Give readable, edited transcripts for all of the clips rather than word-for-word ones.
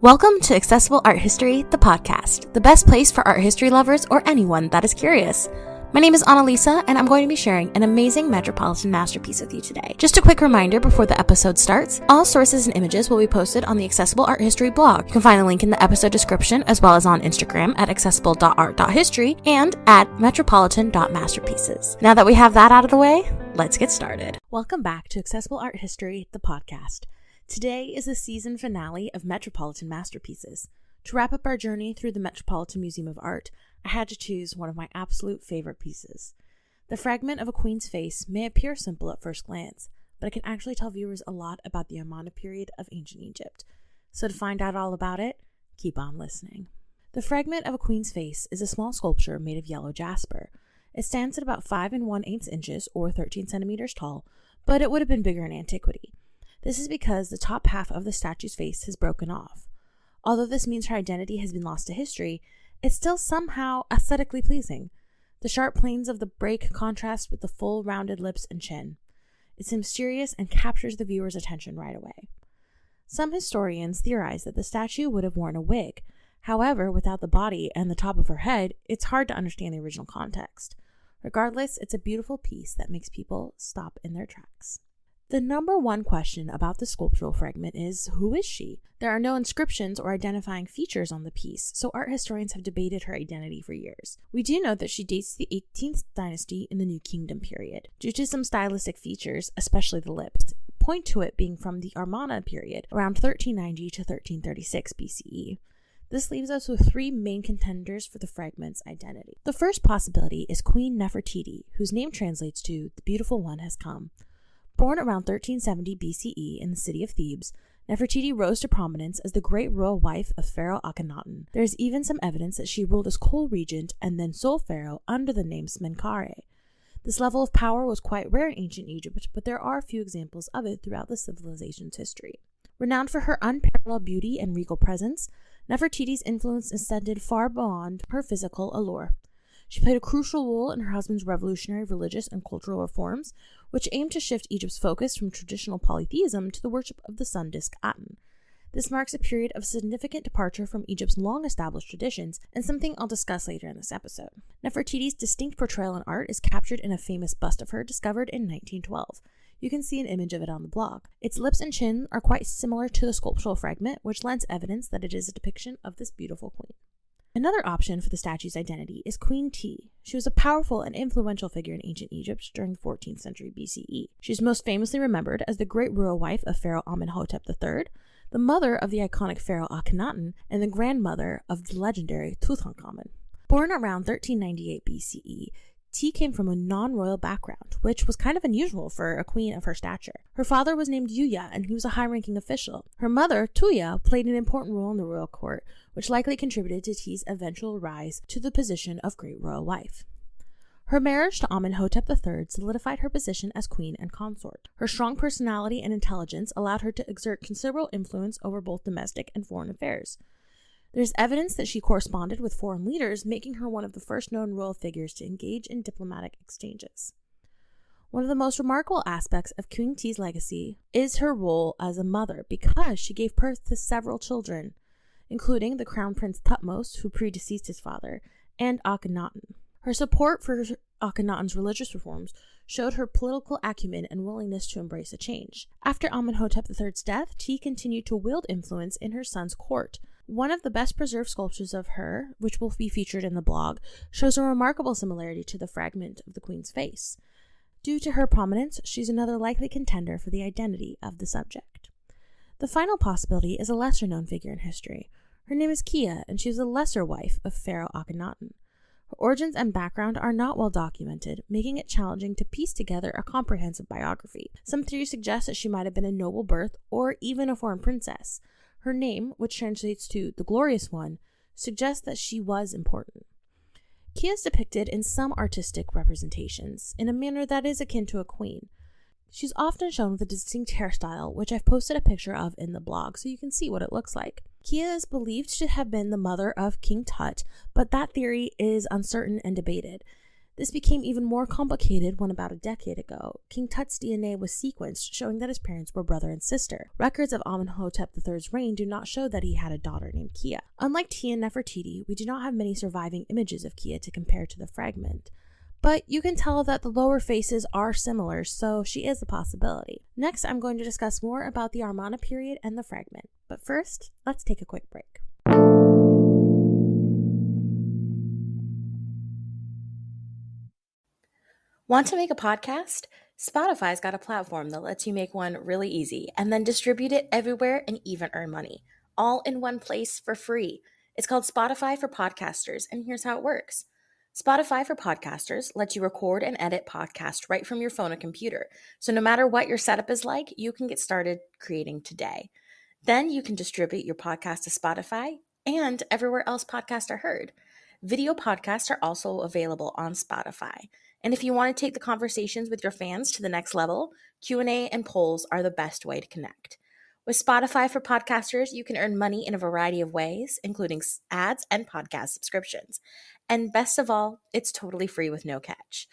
Welcome to Accessible Art History, the podcast, the best place for art history lovers or anyone that is curious. My name is Annalisa, and I'm going to be sharing an amazing Metropolitan masterpiece with you today. Just a quick reminder before the episode starts, all sources and images will be posted on the Accessible Art History blog. You can find a link in the episode description, as well as on Instagram at accessible.art.history and at metropolitan.masterpieces. Now that we have that out of the way, let's get started. Welcome back to Accessible Art History, the podcast. Today is the season finale of Metropolitan Masterpieces. To wrap up our journey through the Metropolitan Museum of Art, I had to choose one of my absolute favorite pieces. The fragment of a queen's face may appear simple at first glance, but it can actually tell viewers a lot about the Amarna period of ancient Egypt. So to find out all about it, keep on listening. The fragment of a queen's face is a small sculpture made of yellow jasper. It stands at about 5 1/8 inches or 13 centimeters tall, but it would have been bigger in antiquity. This is because the top half of the statue's face has broken off. Although this means her identity has been lost to history, it's still somehow aesthetically pleasing. The sharp planes of the break contrast with the full, rounded lips and chin. It's mysterious and captures the viewer's attention right away. Some historians theorize that the statue would have worn a wig. However, without the body and the top of her head, it's hard to understand the original context. Regardless, it's a beautiful piece that makes people stop in their tracks. The number one question about the sculptural fragment is, who is she? There are no inscriptions or identifying features on the piece, so art historians have debated her identity for years. We do know that she dates to the 18th dynasty in the New Kingdom period, due to some stylistic features, especially the lips, point to it being from the Amarna period, around 1390 to 1336 BCE. This leaves us with three main contenders for the fragment's identity. The first possibility is Queen Nefertiti, whose name translates to "the beautiful one has come." Born around 1370 BCE in the city of Thebes, Nefertiti rose to prominence as the great royal wife of Pharaoh Akhenaten. There is even some evidence that she ruled as co-regent and then sole pharaoh under the name Smenkhare. This level of power was quite rare in ancient Egypt, but there are a few examples of it throughout the civilization's history. Renowned for her unparalleled beauty and regal presence, Nefertiti's influence extended far beyond her physical allure. She played a crucial role in her husband's revolutionary religious and cultural reforms, which aimed to shift Egypt's focus from traditional polytheism to the worship of the sun disk Aten. This marks a period of significant departure from Egypt's long-established traditions, and something I'll discuss later in this episode. Nefertiti's distinct portrayal in art is captured in a famous bust of her discovered in 1912. You can see an image of it on the blog. Its lips and chin are quite similar to the sculptural fragment, which lends evidence that it is a depiction of this beautiful queen. Another option for the statue's identity is Queen T. She was a powerful and influential figure in ancient Egypt during the 14th century BCE. She is most famously remembered as the great royal wife of Pharaoh Amenhotep III, the mother of the iconic Pharaoh Akhenaten, and the grandmother of the legendary Tutankhamun. Born around 1398 BCE, T came from a non-royal background, which was kind of unusual for a queen of her stature. Her father was named Yuya, and he was a high-ranking official. Her mother, Tuya, played an important role in the royal court, which likely contributed to T's eventual rise to the position of great royal wife. Her marriage to Amenhotep III solidified her position as queen and consort. Her strong personality and intelligence allowed her to exert considerable influence over both domestic and foreign affairs. There's evidence that she corresponded with foreign leaders, making her one of the first known royal figures to engage in diplomatic exchanges. One of the most remarkable aspects of Queen T's legacy is her role as a mother, because she gave birth to several children, including the Crown Prince Thutmose, who predeceased his father, and Akhenaten. Her support for Akhenaten's religious reforms showed her political acumen and willingness to embrace a change. After Amenhotep III's death, T continued to wield influence in her son's court. One of the best preserved sculptures of her, which will be featured in the blog, shows a remarkable similarity to the fragment of the queen's face. Due to her prominence, she's another likely contender for the identity of the subject. The final possibility is a lesser-known figure in history. Her name is Kia, and she was a lesser wife of Pharaoh Akhenaten. Her origins and background are not well documented, making it challenging to piece together a comprehensive biography. Some theories suggest that she might have been a noble birth or even a foreign princess. Her name, which translates to "the glorious one," suggests that she was important. Kia is depicted in some artistic representations in a manner that is akin to a queen. She's often shown with a distinct hairstyle, which I've posted a picture of in the blog so you can see what it looks like. Kia is believed to have been the mother of King Tut, but that theory is uncertain and debated. This became even more complicated when about a decade ago, King Tut's DNA was sequenced, showing that his parents were brother and sister. Records of Amenhotep III's reign do not show that he had a daughter named Kia. Unlike Tia and Nefertiti, we do not have many surviving images of Kia to compare to the fragment. But you can tell that the lower faces are similar, so she is a possibility. Next, I'm going to discuss more about the Amarna period and the fragment. But first, let's take a quick break. Want to make a podcast? Spotify's got a platform that lets you make one really easy and then distribute it everywhere and even earn money, all in one place for free. It's called Spotify for Podcasters, and here's how it works. Spotify for Podcasters lets you record and edit podcasts right from your phone or computer. So no matter what your setup is like, you can get started creating today. Then you can distribute your podcast to Spotify and everywhere else podcasts are heard. Video podcasts are also available on Spotify. And if you want to take the conversations with your fans to the next level, Q&A and polls are the best way to connect. With Spotify for Podcasters, you can earn money in a variety of ways, including ads and podcast subscriptions. And best of all, it's totally free with no catch.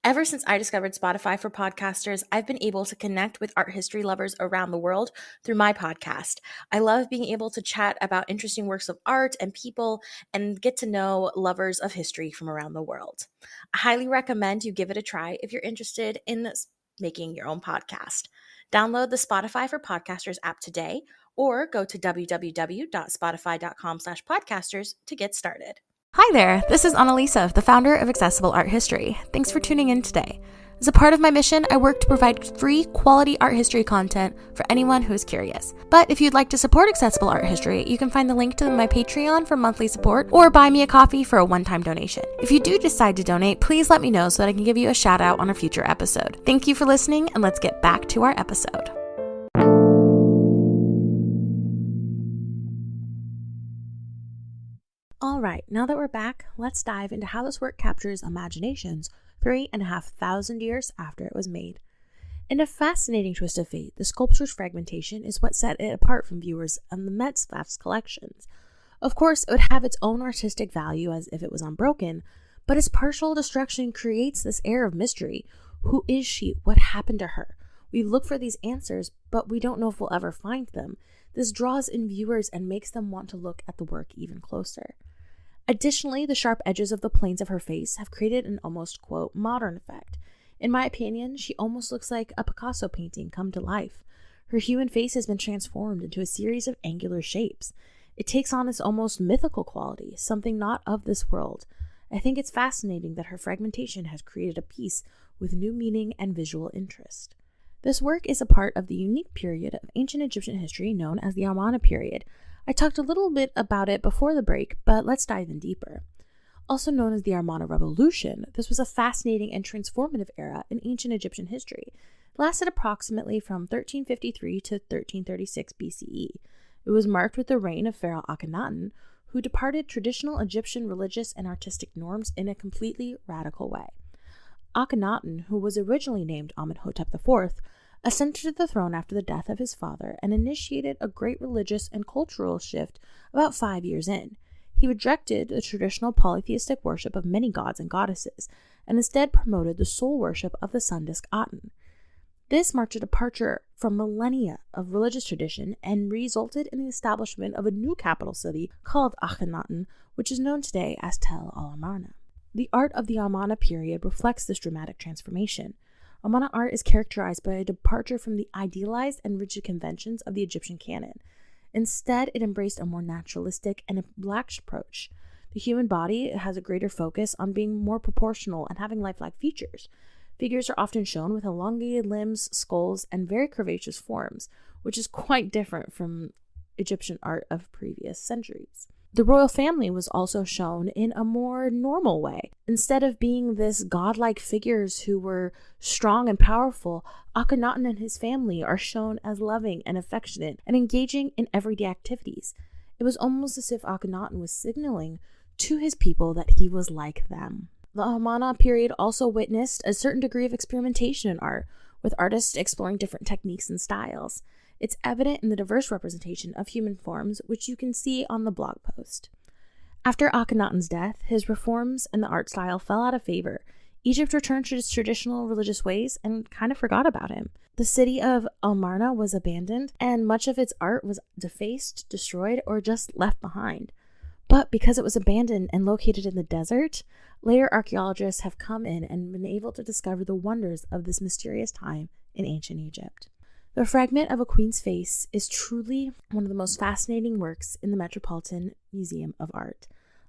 Ever since I discovered Spotify for Podcasters, I've been able to connect with art history lovers around the world through my podcast. I love being able to chat about interesting works of art and people and get to know lovers of history from around the world. I highly recommend you give it a try if you're interested in making your own podcast. Download the Spotify for Podcasters app today or go to www.spotify.com/podcasters to get started. Hi there, this is Annalisa, the founder of Accessible Art History. Thanks for tuning in today. As a part of my mission, I work to provide free, quality art history content for anyone who is curious. But if you'd like to support Accessible Art History, you can find the link to my Patreon for monthly support or buy me a coffee for a one-time donation. If you do decide to donate, please let me know so that I can give you a shout out on a future episode. Thank you for listening, and let's get back to our episode. Alright, now that we're back, let's dive into how this work captures imaginations 3,500 years after it was made. In a fascinating twist of fate, the sculpture's fragmentation is what set it apart from viewers on the Met's vast collections. Of course, it would have its own artistic value as if it was unbroken, but its partial destruction creates this air of mystery. Who is she? What happened to her? We look for these answers, but we don't know if we'll ever find them. This draws in viewers and makes them want to look at the work even closer. Additionally, the sharp edges of the planes of her face have created an almost, quote, modern effect. In my opinion, she almost looks like a Picasso painting come to life. Her human face has been transformed into a series of angular shapes. It takes on its almost mythical quality, something not of this world. I think it's fascinating that her fragmentation has created a piece with new meaning and visual interest. This work is a part of the unique period of ancient Egyptian history known as the Amarna period. I talked a little bit about it before the break, but let's dive in deeper. Also known as the Amarna Revolution, this was a fascinating and transformative era in ancient Egyptian history. It lasted approximately from 1353 to 1336 BCE. It was marked with the reign of Pharaoh Akhenaten, who departed traditional Egyptian religious and artistic norms in a completely radical way. Akhenaten, who was originally named Amenhotep IV, ascended to the throne after the death of his father and initiated a great religious and cultural shift about 5 years in. He rejected the traditional polytheistic worship of many gods and goddesses and instead promoted the sole worship of the sun disk Aten. This marked a departure from millennia of religious tradition and resulted in the establishment of a new capital city called Akhenaten, which is known today as Tel al-Amarna. The art of the Amarna period reflects this dramatic transformation. Amarna art is characterized by a departure from the idealized and rigid conventions of the Egyptian canon. Instead, it embraced a more naturalistic and relaxed approach. The human body has a greater focus on being more proportional and having lifelike features. Figures are often shown with elongated limbs, skulls, and very curvaceous forms, which is quite different from Egyptian art of previous centuries. The royal family was also shown in a more normal way. Instead of being this godlike figures who were strong and powerful, Akhenaten and his family are shown as loving and affectionate and engaging in everyday activities. It was almost as if Akhenaten was signaling to his people that he was like them. The Amarna period also witnessed a certain degree of experimentation in art, with artists exploring different techniques and styles. It's evident in the diverse representation of human forms, which you can see on the blog post. After Akhenaten's death, his reforms and the art style fell out of favor, Egypt returned to its traditional religious ways and kind of forgot about him. The city of Amarna was abandoned, and much of its art was defaced, destroyed, or just left behind. But because it was abandoned and located in the desert, later archaeologists have come in and been able to discover the wonders of this mysterious time in ancient Egypt. The fragment of a queen's face is truly one of the most fascinating works in the Metropolitan Museum of Art.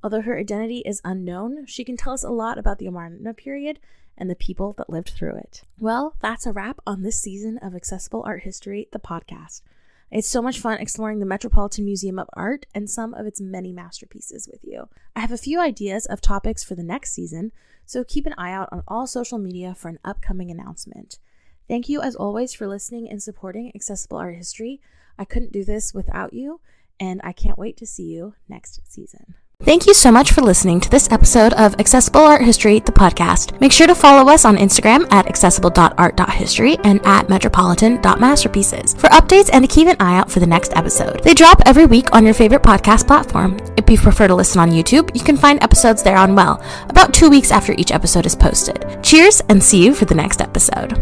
Although her identity is unknown, she can tell us a lot about the Amarna period and the people that lived through it. Well, that's a wrap on this season of Accessible Art History, the podcast. It's so much fun exploring the Metropolitan Museum of Art and some of its many masterpieces with you. I have a few ideas of topics for the next season, so keep an eye out on all social media for an upcoming announcement. Thank you as always for listening and supporting Accessible Art History. I couldn't do this without you, and I can't wait to see you next season. Thank you so much for listening to this episode of Accessible Art History, the podcast. Make sure to follow us on Instagram at accessible.art.history and at metropolitan.masterpieces for updates and to keep an eye out for the next episode. They drop every week on your favorite podcast platform. If you prefer to listen on YouTube, you can find episodes there on about 2 weeks after each episode is posted. Cheers and see you for the next episode.